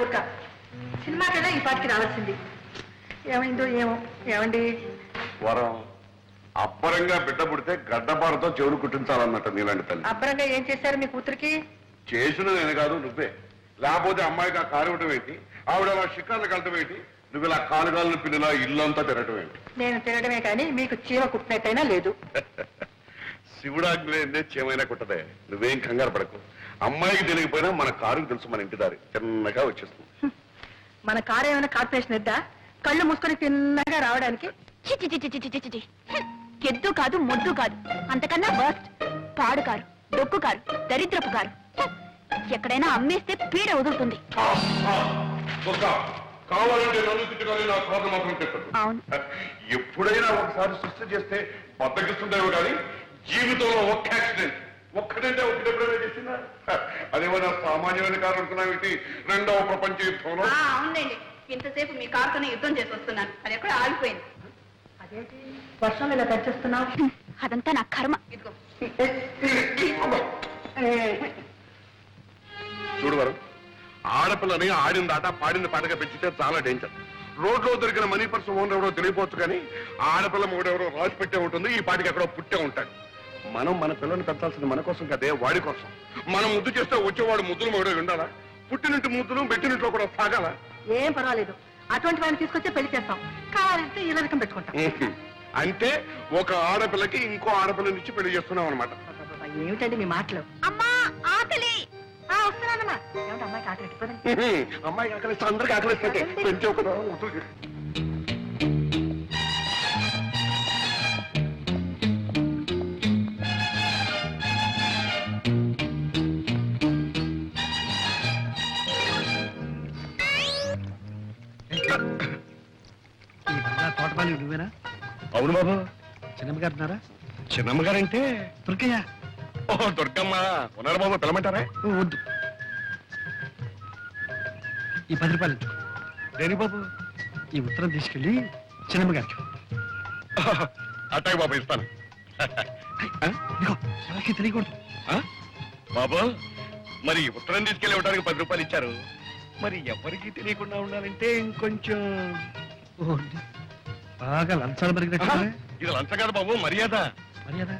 ఊరుక. సినిమాకైనా ఈ పాటికి రావాల్సింది. ఏమైందో ఏమో. ఏమండి వరం అబ్బరంగా బిడ్డ పుడితే గడ్డపారతో చెవులు కుట్టించాలన్నట్టు నీలాంటి తల్లి. అబ్బరంగా ఏం చేశారు మీ కూతురికి? చేసిన నేను కాదు నువ్వే. లేకపోతే అమ్మాయికి ఆ కారు ఇవ్వటం ఏంటి, ఆవిడ అలా షికార్లు కలటం ఏంటి, నువ్వు ఇలా కాలుగాలను పిల్లలా ఇల్లంతా తిరగటం ఏంటి? నేను తిరగడమే కానీ మీకు చీమ కుట్టినట్టయినా లేదు. శివుడాగ్నే చీమైనా కుట్టదే. నువ్వేం కంగారు పడకు. అమ్మాయికి తెలియకపోయినా మన కారుకి తెలుసు మన ఇంటి దారి. చిన్నగా వచ్చేస్తుంది. మన కారు ఏమైనా కార్పొరేషన్ ఎద్దా? కళ్ళు మూసుకొని తిన్నగా రావడానికి? ఎద్దు కాదు, మొద్దు కాదు, అంతకన్నా వర్స్ట్. పాడు కారు, డొక్కు కారు, దరిద్రపు కారు. ఎక్కడైనా అమ్మేస్తే పీడ వదులుతుంది. కావాలంటే నన్ను తిట్టుకొని నా కారు మాత్రం తిట్టదు. అవును, ఎప్పుడైనా ఒకసారి సృష్టి చేస్తే బద్దకిస్తుండేవో కానీ జీవితంలో ఒక్క యాక్సిడెంట్ ఒక్కటంటే ఒకటెప్పుడైనా చేసిందా? అదేమన్నా సామాన్యమైన కారు అనుకున్నావేంటి? రెండవ ప్రపంచ యుద్ధంలో. అవునండి, ఇంతసేపు మీ కారుతోనే యుద్ధం చేసి వస్తున్నాను. అది ఎక్కడ ఆగిపోయింది. అదేంటి వర్షం ఇలా తెచ్చేస్తున్నావు? అదంతా నా కర్మ. ఇదిగో చూడు వరం, ఆడపిల్లని ఆడిన దాట పాడిన పాటగా పెంచితే చాలా డేంజర్. రోడ్లో దొరికిన మనీ పర్స్ ఓనర్ ఎవరో తెలియపోవచ్చు కానీ ఆడపిల్ల మూడెవరో రాసి పెట్టే ఉంటుంది. ఈ పాటికి ఎక్కడో పుట్టే ఉంటాడు. మనం మన పిల్లల్ని పెంచాల్సింది మన కోసం కదే, వాడి కోసం. మనం ముద్దు చేస్తే వచ్చేవాడు ముద్దులు మొగడే ఉండాలా? పుట్టినింటి ముద్దులు పెట్టినింట్లో కూడా సాగాల. ఏం పర్వాలేదు, అటువంటి వాడిని తీసుకొచ్చే పెళ్లి చేస్తాం. కావాలంటే ఇలా రకం పెట్టుకుంటాం. అంటే ఒక ఆడపిల్లకి ఇంకో ఆడపిల్లనిచ్చి పెళ్లి చేస్తున్నాం అనమాట. ఏమిటండి మీ మాటలు? అమ్మా ఆకలి. వస్తున్నానమ్మా. ఏమిటి అమ్మాయికి ఆకలి ఎట్టిపోయింది? అమ్మాయికి ఆకలిస్తే అందరికి ఆకలిస్తే పెంచే ఒక తోటపాలి నువ్వేనా? అవును బాబు. చిన్నమ్మ గారు ఉన్నారా? చిన్నమ్మ గారంటే దుర్గయ్య. ఓ దుర్గమ్మ ఉన్నారు బాబు, పిలమంటారా? వద్దు, ఈ 10 రూపాయలు ఇచ్చు. దేని బాబు? ఈ ఉత్తరం తీసుకెళ్ళి చిన్నమ్మ గారికి. అట్టాయి బాబు, ఇస్తాను. ఇదిగో ఎవరికి తెలియకూడదు. బాబు మరి ఉత్తరం తీసుకెళ్ళి ఇవ్వడానికి 10 రూపాయలు ఇచ్చారు. మరి ఎవరికి తెలియకుండా ఉండాలంటే ఇంకొంచెం బాగా లంచాలు మరిగినట్టు. ఇది లంచం కాదు బాబు, మర్యాద. మర్యాద?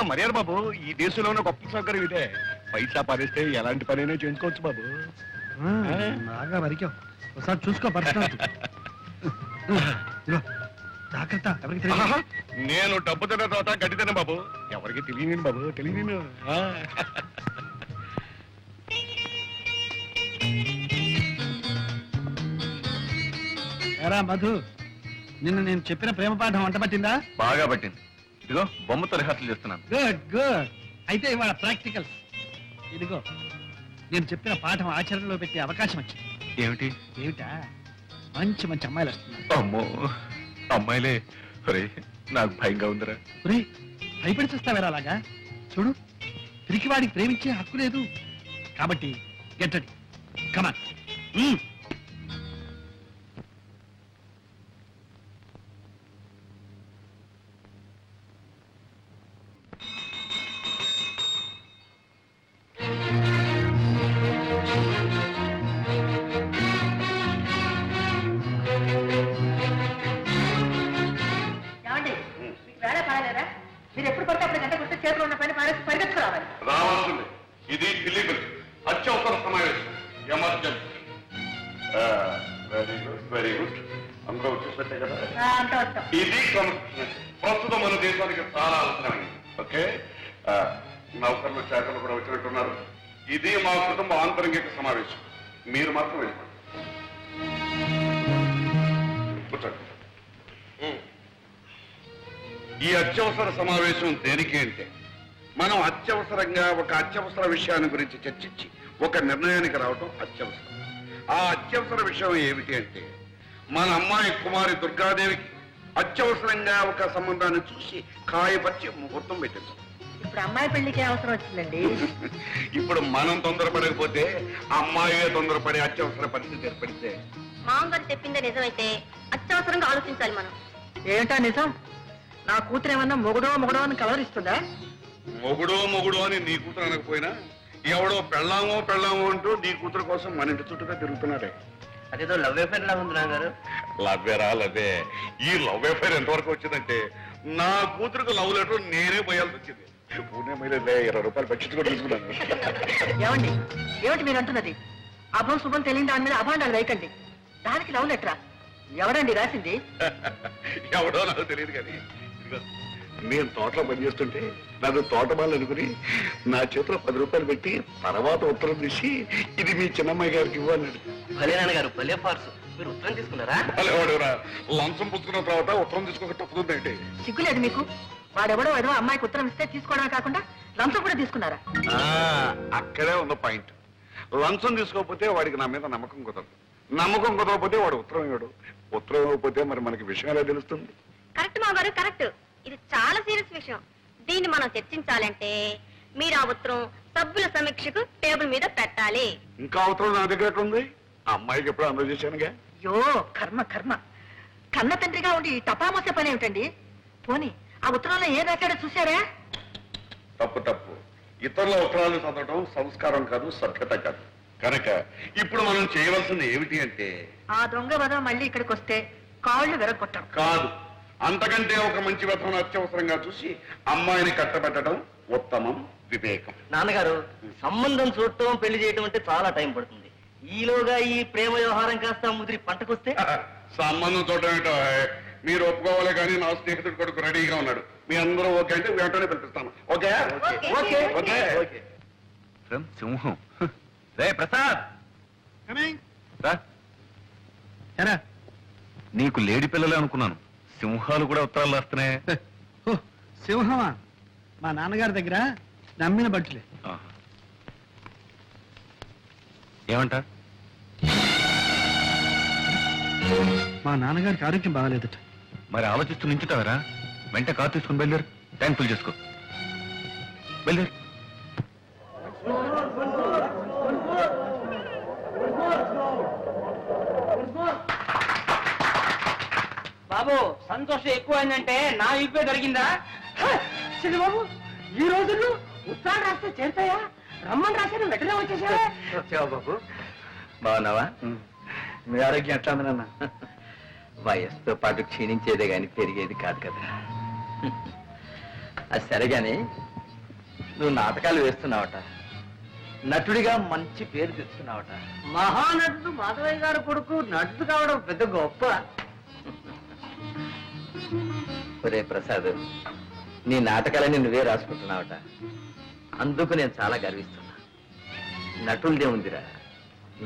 మర్యాద బాబు. ఈ దేశంలో ఉన్న గొప్ప సౌకర్యం ఇదే. పైసా పారేస్తే ఎలాంటి పనైనా చేసుకోవచ్చు బాబు. బాగా మరికావు. ఒకసారి చూసుకో పర్సనల్. జాగ్రత్త, ఎవరికి తెలియదు. నేను డబ్బు తిన్న తర్వాత గడ్డి తిన్న బాబు. ఎవరికి తెలియను బాబు, తెలియను. ఎరా మధు, నిన్న నేను చెప్పిన ప్రేమ పాఠం వంట పట్టిందా? బాగా పట్టింది. ఇదిగో బొమ్మతో రిహార్సల్ చేస్తున్నాను. Good good. అయితే ఇవాళ ప్రాక్టికల్స్. ఇదిగో నేను చెప్పిన పాఠం ఆచరణలో పెట్టే అవకాశం వచ్చింది. ఏమిటి? ఏమిటా? మంచి మంచి అమ్మాయిలు వస్తున్నారు. అమ్మో, అమ్మాయిలే. ఒరే నాకు భయంగా ఉందిరా. ఒరే భయపడి చూస్తావేరా అలాగా? చూడు, తిరిగి వాడికి ప్రేమించే హక్కు లేదు. కాబట్టి గెట్టడి కమాన్. మీరు ఎప్పుడు పడితే అప్పుడు గంట కొట్టి చేతిలో ఉన్న పని పారేసి పరిగెత్తుకురావాలి. రావాల్సింది. ఇది ఇల్లీగల్, అత్యవసర సమావేశం, emergency. Very good, very good. అందరూ వచ్చేసినట్టే కదా? అంటూ వస్తాం. ఇది క్రమశిక్షణ ప్రస్తుతం మన దేశానికి చాలా అవసరమైంది. ఓకే, నౌకర్లు శాఖలు కూడా వచ్చినట్టున్నారు. ఇది మా కుటుంబ ఆంతరంగిక సమావేశం. మీరు మాత్రం వెళ్ళిపోండి. కూర్చోండి. ఈ అత్యవసర సమావేశం దేనికి అంటే మనం అత్యవసరంగా ఒక అత్యవసర విషయాన్ని గురించి చర్చించి ఒక నిర్ణయానికి రావడం అత్యవసరం. ఆ అత్యవసర విషయం ఏమిటి అంటే మన అమ్మాయి కుమారి దుర్గాదేవికి అత్యవసరంగా ఒక సంబంధాన్ని చూసి ఖాయపరిచి ముహూర్తం పెట్టించాం. ఇప్పుడు అమ్మాయి పెళ్లికి అవసరం వచ్చిందండి. ఇప్పుడు మనం తొందరపడకపోతే అమ్మాయి తొందరపడే అత్యవసర పరిస్థితి ఏర్పడితే మామగారు చెప్పిందే నిజమైతే అత్యవసరంగా ఆలోచించాలి మనం. ఏంటా నిజం? నా కూతురు ఏమన్నా మొగుడో అని కలవరిస్తుందా? మొగుడో అని నీ కూతురు అనకపోయినా ఎవడో పెళ్ళామో అంటూ నీ కూతురు కోసం మన ఇంటి చుట్టూగా తిరుగుతున్నాడే. అదేదో లవ్ అఫేర్ లా ఉంది నాన్నగారు. లవ్వేరా లవ్వే. ఈ లవ్ అఫైర్ ఎంతవరకు వచ్చిందంటే నా కూతురుకు లవ్ లెటర్ నేనే పోయాల్సి వచ్చింది. పూణే మీద 20 రూపాయలు బడ్జెట్ కూడా తీసుకున్నాను. ఏమండి ఏమిటి మీరు అంటున్నది? అభం శుభం తెలియని దాని మీద అభాండాలు వేయకండి. దానికి లవ్ లెటరా? ఎవడండి రాసింది? ఎవడో నాకు తెలియదు కానీ ఇదిగో, నేను తోటలో పనిచేస్తుంటే నన్ను తోటమాలు అనుకుని నా చేతిలో 10 రూపాయలు పెట్టి తర్వాత ఉత్తరం తీసి ఇది మీ చిన్నమ్మాయి గారికి ఇవ్వన్నాడు. భలే నాన్నగారు, భలే ఫార్స్. మీరు ఉత్తరం తీసుకున్నారా? వాడెవరా లంచం పుచ్చుకున్న తర్వాత ఉత్తరం తీసుకోక తప్పుతుందంటే సిగ్గులేదు మీకు? వాడెవడో ఏదో అమ్మాయికి ఉత్తరం ఇస్తే తీసుకోవడమే కాకుండా లంచం కూడా తీసుకున్నారా? అక్కడే ఉన్న పాయింట్. లంచం తీసుకోకపోతే వాడికి నా మీద నమ్మకం కుదరదు. నమ్మకం కుదరకపోతే వాడు ఉత్తరం ఇవ్వడు. ఉత్తరం ఇవ్వకపోతే మరి మనకి విషయం ఎలా తెలుస్తుంది? కరెక్ట్ మా గారు, కరెక్ట్. ఇది చాలా సీరియస్ విషయం. దీన్ని మనం చర్చించాలంటే మీరు ఆ ఉత్తరం సభ్యుల సమీక్షకు టేబుల్ మీద పెట్టాలి. ఇంకా ఉత్తరం నా దగ్గర ఎక్కడ ఉంది? ఆ అమ్మాయికి ఎప్పుడు అందజేశానుగా. అయ్యో కర్మ కర్మ. కన్న తండ్రిగా ఉండి ఈ టపామోసే పని ఏమిటండి? పోనీ ఆ ఉత్తరంలో ఏం రాశాడో చూశారా? తప్పు తప్పు. ఇతరుల ఉత్తరాలు చదవడం సంస్కారం కాదు, సభ్యత కాదు. కనుక ఇప్పుడు మనం చేయవలసింది ఏమిటి అంటే ఆ దొంగ వద మళ్ళీ ఇక్కడికి వస్తే కాళ్ళు విరగొట్టం. కాదు, అంతకంటే ఒక మంచి వ్యర్థం అత్యవసరంగా చూసి అమ్మాయిని కట్టబెట్టడం ఉత్తమం, వివేకం. నాన్నగారు, సంబంధం చూడటం పెళ్లి చేయటం అంటే చాలా టైం పడుతుంది. ఈలోగా ఈ ప్రేమ వ్యవహారం కాస్త ముదిరి పంటకొస్తే సంబంధం చూడటం ఏంటో మీరు ఒప్పుకోవాలి కానీ నా స్నేహితుడు కొడుకు రెడీగా ఉన్నాడు. మీ అందరూ ఓకే అంటే వెంటనే పిలిపిస్తాను. Okay okay okay okay. సింహం. రే ప్రసాద్, రా. ఎరా నీకు లేడి పిల్లలే అనుకున్నాను. సింహాలు కూడా ఉత్తరాలు రాస్తున్నాయి. ఓ సింహమా? మా నాన్నగారి దగ్గర నమ్మిన బట్టులే. ఆహా. ఏమంట? మా నాన్నగారికి ఆరోగ్యం బాగాలేదట. మరి ఆలోచిస్తూ నించుతావరా? వెంట కారు తీసుకుని బయలుదేరు. ట్యాంక్ ఫుల్ చేసుకో. బయలుదేరు. బాబు, సంతోషం ఎక్కువైందంటే నా ఇప్పే దొరికిందా? బాబు ఈ రోజుల్లో ఉత్తరాలు రాస్తే చేరుతాయా? రమ్మని రాశాను వెంటనే వచ్చేసా. వచ్చావా బాబు? బాగున్నావా? మీ ఆరోగ్యం ఎట్లా ఉంది నాన్న? వయస్సుతో పాటు క్షీణించేదే గాని పెరిగేది కాదు కదా. అది సరే గాని నువ్వు నాటకాలు వేస్తున్నావట, నటుడిగా మంచి పేరు తెచ్చుకున్నావట. మహానటుడు మాధవయ్య గారు కొడుకు నటుడు కావడం పెద్ద గొప్ప. ఒరే ప్రసాద్, నీ నాటకాలని నువ్వే రాసుకుంటున్నావట. అందుకు నేను చాలా గర్విస్తున్నా. నటులదే ఉందిరా,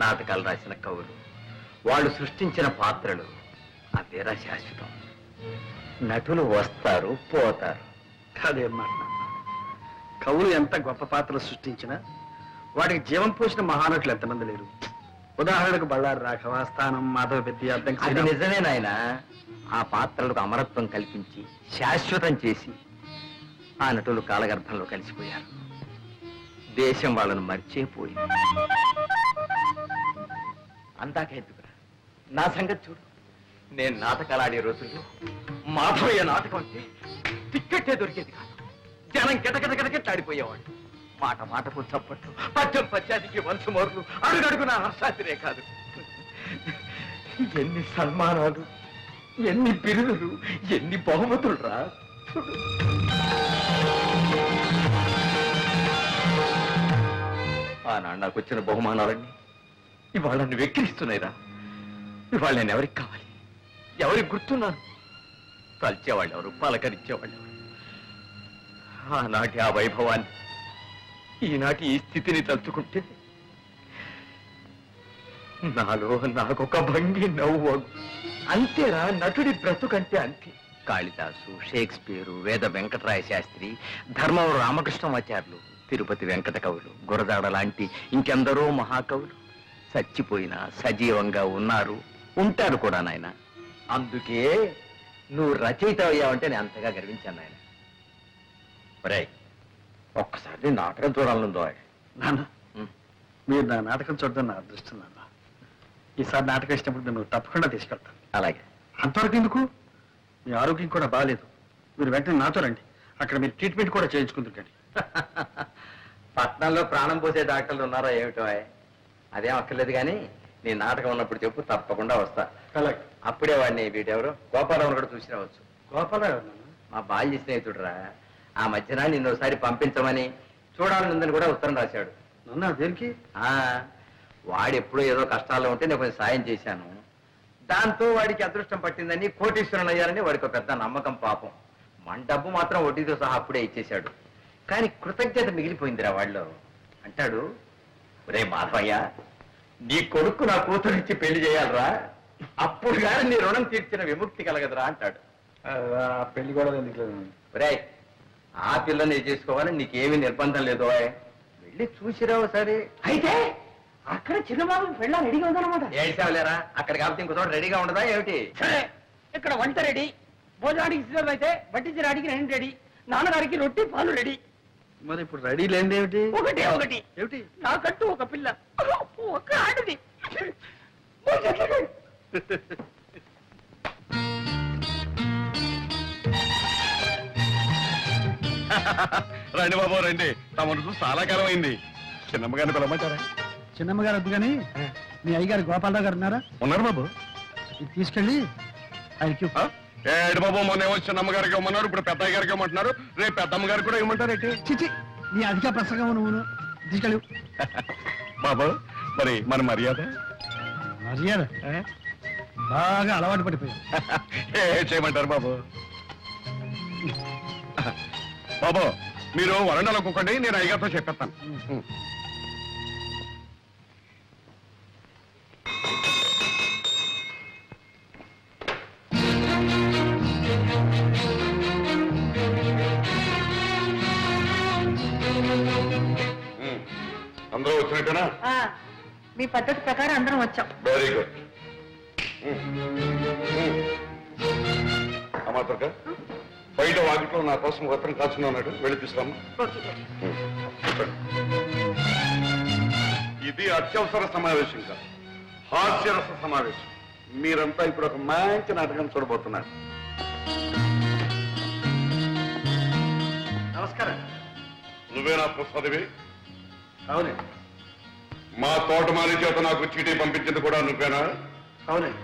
నాటకాలు రాసిన కవులు, వాళ్ళు సృష్టించిన పాత్రలు అదేరా శాశ్వతం. నటులు వస్తారు పోతారు. కాదేం మాట నాన్న. కవులు ఎంత గొప్ప పాత్రలు సృష్టించినా వాటికి జీవం పోసిన మహానటులు ఎంతమంది లేరు. ఉదాహరణకు బళ్ళారి రాఘవ, స్థానం, మాధవ పెద్ద, అది నిజమే నాయన. ఆ పాత్రలకు అమరత్వం కల్పించి శాశ్వతం చేసి ఆ నటులు కాలగర్భంలో కలిసిపోయారు. దేశం వాళ్ళను మర్చిపోయింది. అందాక ఎందుకురా, నా సంగతి చూడు. నేను నాటకాలు ఆడే రోజుల్లో మాధవయ్య నాటకం అంటే టిక్కెట్టే దొరికేది కాదు. జనం గిటగిటగిటగిట్లాడిపోయేవాడు. మాట మాటకు చప్పట్లు, పద్యం పద్యానికి వంశు మోర్లు, అడుగడుగు నా హర్షాతిరే కాదు. ఎన్ని సన్మానాలు, ఎన్ని బిరుదులు, ఎన్ని బహుమతులు రా. ఆనాడు నాకు వచ్చిన బహుమానాలన్నీ ఇవాళ నన్ను వెక్కిరిస్తున్నాయిరా. ఇవాళ నేను ఎవరికి కావాలి, ఎవరికి గుర్తున్నాను? తలిచేవాళ్ళు ఎవరు, పలకరించేవాళ్ళు ఎవరు? ఆనాటి ఆ వైభవాన్ని, ఈనాటి ఈ స్థితిని తలుచుకుంటే నాలో నాకొక భంగి నవ్వు. అంతేరా నటుడి బ్రతుకంటే అంతే. కాళిదాసు, షేక్స్పియరు, వేద వెంకటరాయ శాస్త్రి, ధర్మవరం రామకృష్ణమాచార్యులు, తిరుపతి వెంకట కవులు, గురజాడ లాంటి ఇంకెందరో మహాకవులు చచ్చిపోయినా సజీవంగా ఉన్నారు, ఉంటారు కూడా నాయన. అందుకే నువ్వు రచయిత అయ్యావంటే నేను అంతగా గర్వించాను నాయన. ఒరేయ్, ఒక్కసారి నాటకం చూడాలనుందో. నాన్న మీరు నా నాటకం చూడడం నా అదృష్టం నాన్న. ఈసారి నాటకం ఇచ్చినప్పుడు నువ్వు తప్పకుండా తీసుకెళ్తాను. అలాగే. అంతవరకు ఎందుకు? మీ ఆరోగ్యం కూడా బాగాలేదు. మీరు వెంటనే నాతో రండి. అక్కడ మీరు ట్రీట్మెంట్ కూడా చేయించుకుంటుంటండి. పట్నంలో ప్రాణం పోసే డాక్టర్లు ఉన్నారా ఏమిటో? అదేం అక్కర్లేదు కానీ నీ నాటకం ఉన్నప్పుడు చెప్పు, తప్పకుండా వస్తా. అలాగే. అప్పుడే వాడిని వీటెవరు గోపాలరావు కూడా చూసి రావచ్చు. గోపాలరావు నాన్న. మా బాల్య స్నేహితుడురా. ఆ మధ్యన నిన్ను ఒకసారి పంపించమని చూడాలనుందని కూడా ఉత్తరం రాశాడు. నాన్న దేనికి? వాడు ఎప్పుడో ఏదో కష్టాల్లో ఉంటే నేను కొంచెం సాయం చేశాను. దాంతో వాడికి అదృష్టం పట్టిందని కోటీశ్వరుని అయ్యారని వాడికి ఒక పెద్ద నమ్మకం పాపం. మన డబ్బు మాత్రం వడ్డీతో సహా అప్పుడే ఇచ్చేశాడు. కానీ కృతజ్ఞత మిగిలిపోయిందిరా వాళ్ళు. అంటాడు, రే మాధవయ్య, నీ కొడుకు నా కూతురిచ్చి పెళ్లి చేయాలరా, అప్పుడు కానీ నీ రుణం తీర్చిన విముక్తి కలగదురా అంటాడు. పెళ్లి కూడా ఎందుకు? రే, ఆ పిల్లని చేసుకోవాలని నీకేమీ నిర్బంధం లేదు. వెళ్ళి చూసిరావు సరే. అయితే అక్కడ చిన్నబాబు పెళ్ళ రెడీగా ఉందన్నమాట. ఏడ్చావులేరా, అక్కడ కాబట్టి ఇంకో చోట రెడీగా ఉండదా ఏమిటి? సరే, ఇక్కడ వంట రెడీ, భోజనానికి సిద్ధం అయితే వడ్డించడానికి రెండు రెడీ, నాన్నగారికి రొట్టి పాలు రెడీ. మరి ఇప్పుడు రెడీ లేనిది ఏమిటి? ఒకటి ఏమిటి? నాకంటూ ఒక పిల్ల, ఒక ఆడది. రండి బాబు రండి, తమను చూసి చాలా కాలం అయింది. చిన్నమ్మగారిని పిలవమంటారా? చిన్నమ్మగారు వద్దు కానీ మీ అయ్యగారు గోపాలరావు గారు ఉన్నారా? ఉన్నారు బాబు. ఇది తీసుకెళ్ళి ఆయనకి ఇవ్వు. ఏడు బాబు, మొన్న ఏమో చిన్నమ్మగారికి ఇవ్వమన్నారు, ఇప్పుడు పెద్దయ్య గారికి ఇవ్వమంటున్నారు, రేపు పెద్దమ్మ గారికి కూడా ఇవ్వమంటారు ఏంటి? చిచి నీ అధిక ప్రసంగం నువ్వును తీసుకెళ్ళు. బాబు మరి మన మర్యాద మర్యాద బాగా అలవాటు పడిపోయావు. ఏ చేయమంటారు బాబు? బాబు మీరు వరండాలో కూకండి, నేను అయ్యగారితో చెప్పేస్తాను. అందరూ వచ్చినట్టేనా? మీ పద్ధతి ప్రకారం అందరం వచ్చాం. Very good. అమాత్రక బయట వాకిట్లో నా కోసం వస్త్రం కాచుకుని ఉన్నాడు, వెళ్ళి తీసుకురామ్మా. ఇది అత్యవసర సమావేశం కాదు, హాస్యరస సమావేశం. మీరంతా ఇప్పుడు ఒక మంచి నాటకం చూడబోతున్నారు. నమస్కారం. నువ్వేనా ప్రసాదివి? అవునండి. మా తోటమాలి చేత నాకు చీటీ పంపించింది కూడా నువ్వేనా? అవునండి.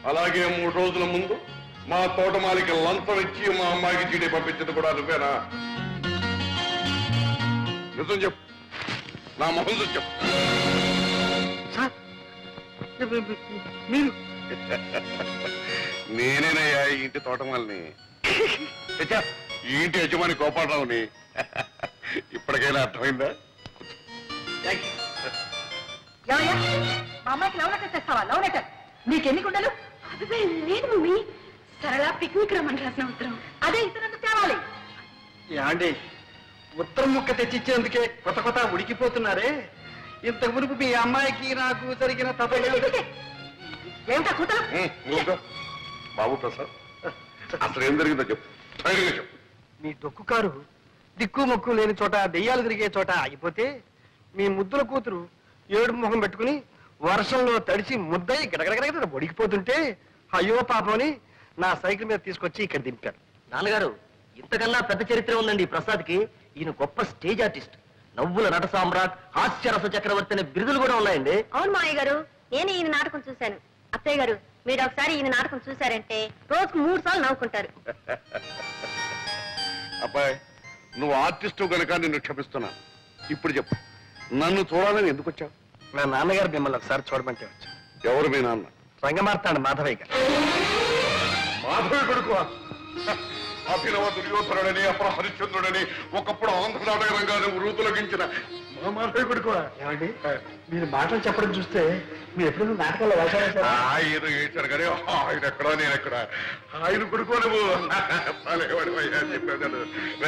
అలాగే 3 రోజుల ముందు మా తోటమాలికి లంచం ఇచ్చి మా అమ్మాయికి చీటీ పంపించింది కూడా నువ్వేనా? నిజం చెప్పు, నా మొహం చూసి చెప్పు. సార్ మీరు? నేనేనయ్యా ఈ ఇంటి తోటమాలిని, ఈ ఇంటి యజమాని గోపాలరావుని. ఇప్పటికైనా అర్థమైందా? ఏమయ్యా, మా అమ్మాయికి లవ్ లెటర్ తెస్తావా? లవ్ లెటర్ నీకెన్ని గుండెలు? అదే లేదు మమ్మీ, సరళ పిక్నిక్ రమ్మని రాసిన ఉత్తరం. అదే ఇతరులకు తేవాలి. యాండి, ఉత్తరం ముక్క తెచ్చిచ్చేందుకే కొత్త ఉడికిపోతున్నారే. ఇంత మునుపు మీ అమ్మాయికి నాకు జరిగిన ఏమిటా కూతురు? నువ్వు బాబు ప్రసాద్, అసలు ఏం జరిగిందో చెప్పు, ధైర్యంగా చెప్పు. మీ డొక్కు కారు దిక్కు మొక్కు లేని చోట దెయ్యాలు తిరిగే చోట ఆగిపోతే మీ ముద్దుల కూతురు ఏడు ముఖం పెట్టుకుని వర్షంలో తడిసి ముద్దయి గడగడగడ ఒడికిపోతుంటే అయ్యో పాపని నా సైకిల్ మీద తీసుకొచ్చి ఇక్కడ దింపారు. నాన్నగారు, ఇంతకన్నా పెద్ద చరిత్ర ఉందండి ప్రసాద్కి. ఈయన గొప్ప స్టేజ్ ఆర్టిస్ట్, నవ్వుల నట సామ్రాట్, హాస్యరస చక్రవర్తి అనే బిరుదులు కూడా ఉన్నాయండి. అవును మావయ్య గారు, నేను ఈయన నాటకం చూశాను. అత్తయ్య గారు, మీరు ఒకసారి ఈయన నాటకం చూశారంటే రోజుకు 3 సార్లు నవ్వుకుంటారు. అబ్బాయి, నువ్వు ఆర్టిస్టు గనక నిన్ను క్షమిస్తున్నాను. ఇప్పుడు చెప్పు, నన్ను చూడాలని ఎందుకు వచ్చావు? మా నాన్నగారు మిమ్మల్ని ఒకసారి చూడమంటే వచ్చా. ఎవరు మీ నాన్న? రంగమార్తాడు మాధవయ్య గారు. మాధవి కొడుకు అభినవ దుర్యోధనుడని, అప్పుడు హరిశ్చంద్రుడని, ఒకప్పుడు ఆంధ్ర నాటక రంగాన్ని వృతులగించిన మా మాధవి కొడుకు. ఏమండి, మీరు మాటలు చెప్పడం చూస్తే మీరు ఎప్పుడు నాటకాల్లో వేశారా? ఏదో ఏడ్చారు కానీ ఆయన ఎక్కడా నేను ఎక్కడ, ఆయన కొడుకు నువ్వు చెప్పాను.